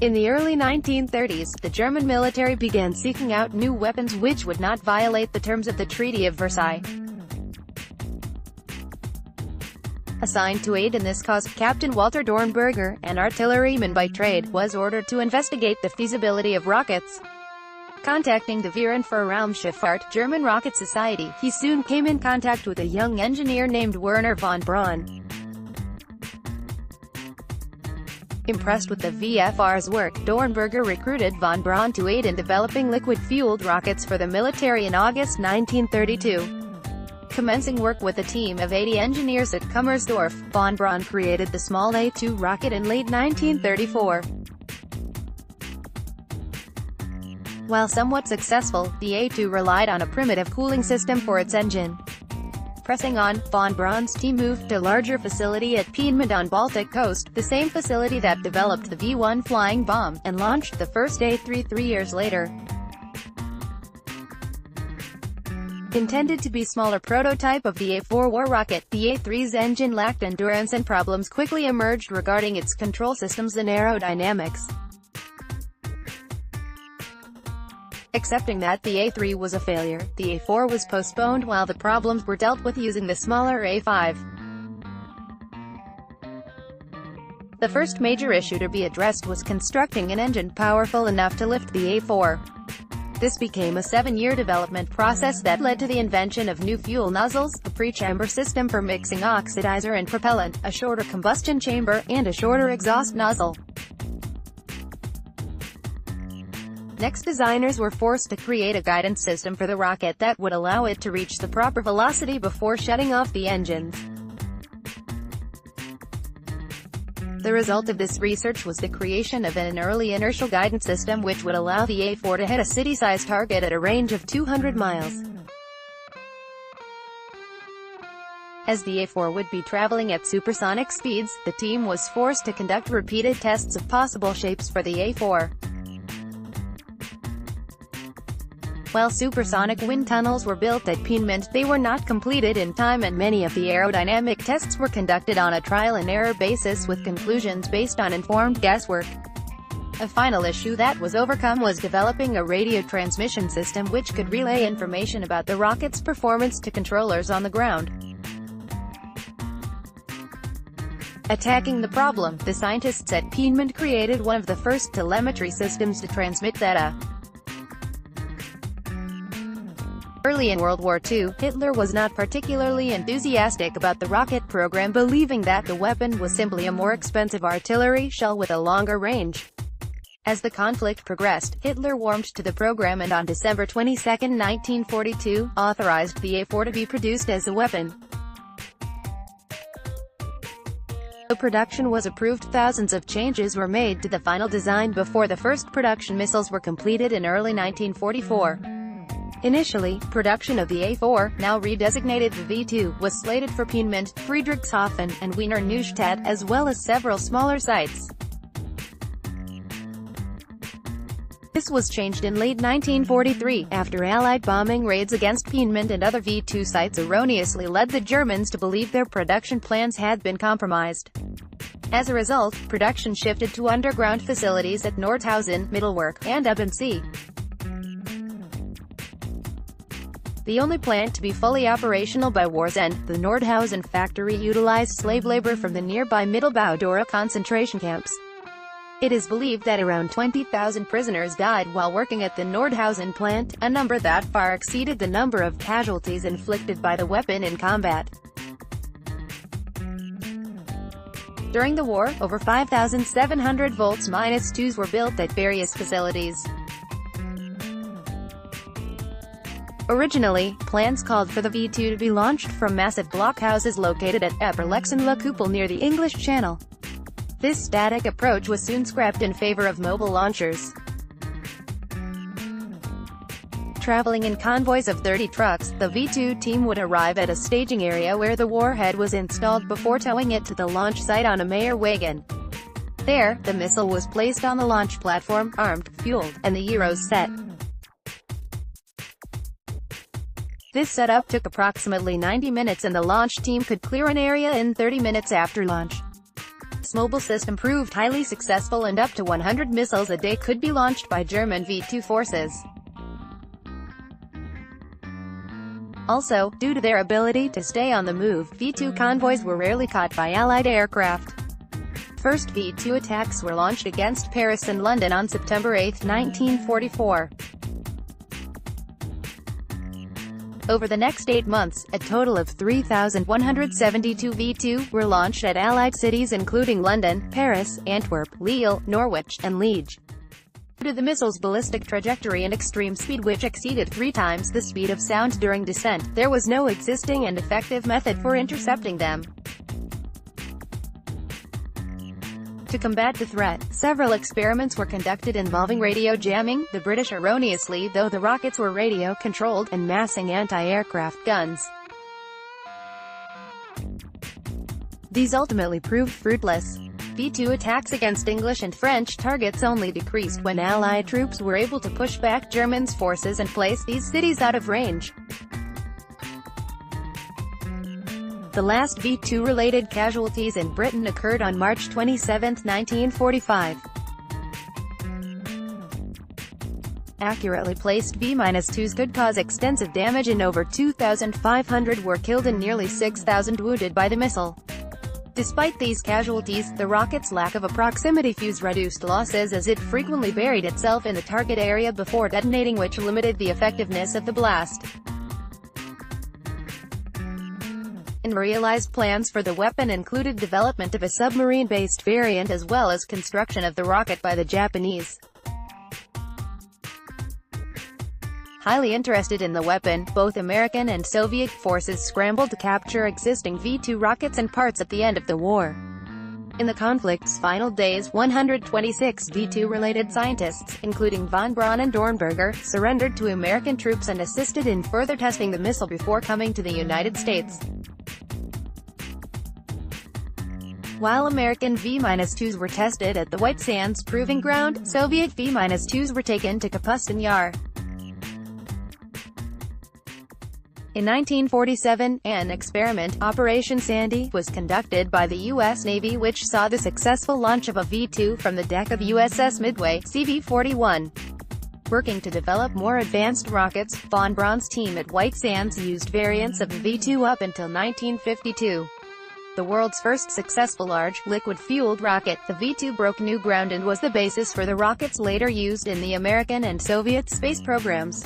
In the early 1930s, the German military began seeking out new weapons which would not violate the terms of the Treaty of Versailles. Assigned to aid in this cause, Captain Walter Dornberger, an artilleryman by trade, was ordered to investigate the feasibility of rockets. Contacting the Verein für Raumschifffahrt, German Rocket Society, he soon came in contact with a young engineer named Werner von Braun. Impressed with the VFR's work, Dornberger recruited von Braun to aid in developing liquid-fueled rockets for the military in August 1932. Commencing work with a team of 80 engineers at Kummersdorf, von Braun created the small A-2 rocket in late 1934. While somewhat successful, the A-2 relied on a primitive cooling system for its engine. Pressing on, von Braun's team moved to a larger facility at Piedmont on Baltic coast, the same facility that developed the V-1 flying bomb, and launched the first A-3 3 years later. Intended to be a smaller prototype of the A-4 war rocket, the A-3's engine lacked endurance and problems quickly emerged regarding its control systems and aerodynamics. Accepting that the A-3 was a failure, the A-4 was postponed while the problems were dealt with using the smaller A-5. The first major issue to be addressed was constructing an engine powerful enough to lift the A-4. This became a 7-year development process that led to the invention of new fuel nozzles, a pre-chamber system for mixing oxidizer and propellant, a shorter combustion chamber, and a shorter exhaust nozzle. Next, designers were forced to create a guidance system for the rocket that would allow it to reach the proper velocity before shutting off the engines. The result of this research was the creation of an early inertial guidance system which would allow the A-4 to hit a city-sized target at a range of 200 miles. As the A-4 would be traveling at supersonic speeds, the team was forced to conduct repeated tests of possible shapes for the A-4. While supersonic wind tunnels were built at Piedmont, they were not completed in time and many of the aerodynamic tests were conducted on a trial-and-error basis with conclusions based on informed guesswork. A final issue that was overcome was developing a radio transmission system which could relay information about the rocket's performance to controllers on the ground. Attacking the problem, the scientists at Piedmont created one of the first telemetry systems to transmit data. Early in World War II, Hitler was not particularly enthusiastic about the rocket program, believing that the weapon was simply a more expensive artillery shell with a longer range. As the conflict progressed, Hitler warmed to the program and on December 22, 1942, authorized the A-4 to be produced as a weapon. The production was approved. Thousands of changes were made to the final design before the first production missiles were completed in early 1944. Initially, production of the A-4, now redesignated the V-2, was slated for Piedmont, Friedrichshafen, and Wiener Neustadt, as well as several smaller sites. This was changed in late 1943, after Allied bombing raids against Piedmont and other V-2 sites erroneously led the Germans to believe their production plans had been compromised. As a result, production shifted to underground facilities at Nordhausen, Mittelwerk, and Ebensee. The only plant to be fully operational by war's end, the Nordhausen factory utilized slave labor from the nearby Mittelbau-Dora concentration camps. It is believed that around 20,000 prisoners died while working at the Nordhausen plant, a number that far exceeded the number of casualties inflicted by the weapon in combat. During the war, over 5,700 volts-2s were built at various facilities. Originally, plans called for the V-2 to be launched from massive blockhouses located at Epperlex and La Couple near the English Channel. This static approach was soon scrapped in favor of mobile launchers. Traveling in convoys of 30 trucks, the V-2 team would arrive at a staging area where the warhead was installed before towing it to the launch site on a Meyer wagon. There, the missile was placed on the launch platform, armed, fueled, and the gyros set. This setup took approximately 90 minutes and the launch team could clear an area in 30 minutes after launch. Its mobile system proved highly successful, and up to 100 missiles a day could be launched by German V-2 forces. Also, due to their ability to stay on the move, V-2 convoys were rarely caught by Allied aircraft. First V-2 attacks were launched against Paris and London on September 8, 1944. Over the next 8 months, a total of 3,172 V-2 were launched at Allied cities including London, Paris, Antwerp, Lille, Norwich, and Liege. Due to the missile's ballistic trajectory and extreme speed, which exceeded 3 times the speed of sound during descent, there was no existing and effective method for intercepting them. To combat the threat, several experiments were conducted involving radio jamming, the British erroneously though the rockets were radio-controlled, and massing anti-aircraft guns. These ultimately proved fruitless. V-2 attacks against English and French targets only decreased when Allied troops were able to push back Germans' forces and place these cities out of range. The last V-2-related casualties in Britain occurred on March 27, 1945. Accurately placed V-2s could cause extensive damage, and over 2,500 were killed and nearly 6,000 wounded by the missile. Despite these casualties, the rocket's lack of a proximity fuse reduced losses, as it frequently buried itself in the target area before detonating, which limited the effectiveness of the blast. Realized plans for the weapon included development of a submarine-based variant as well as construction of the rocket by the Japanese. Highly interested in the weapon, both American and Soviet forces scrambled to capture existing V-2 rockets and parts at the end of the war. In the conflict's final days, 126 V-2-related scientists, including von Braun and Dornberger, surrendered to American troops and assisted in further testing the missile before coming to the United States. While American V-2s were tested at the White Sands Proving Ground, Soviet V-2s were taken to Kapustin Yar. In 1947, an experiment, Operation Sandy, was conducted by the U.S. Navy, which saw the successful launch of a V-2 from the deck of USS Midway, CV-41. Working to develop more advanced rockets, von Braun's team at White Sands used variants of the V-2 up until 1952. The world's first successful large, liquid-fueled rocket, the V-2 broke new ground and was the basis for the rockets later used in the American and Soviet space programs.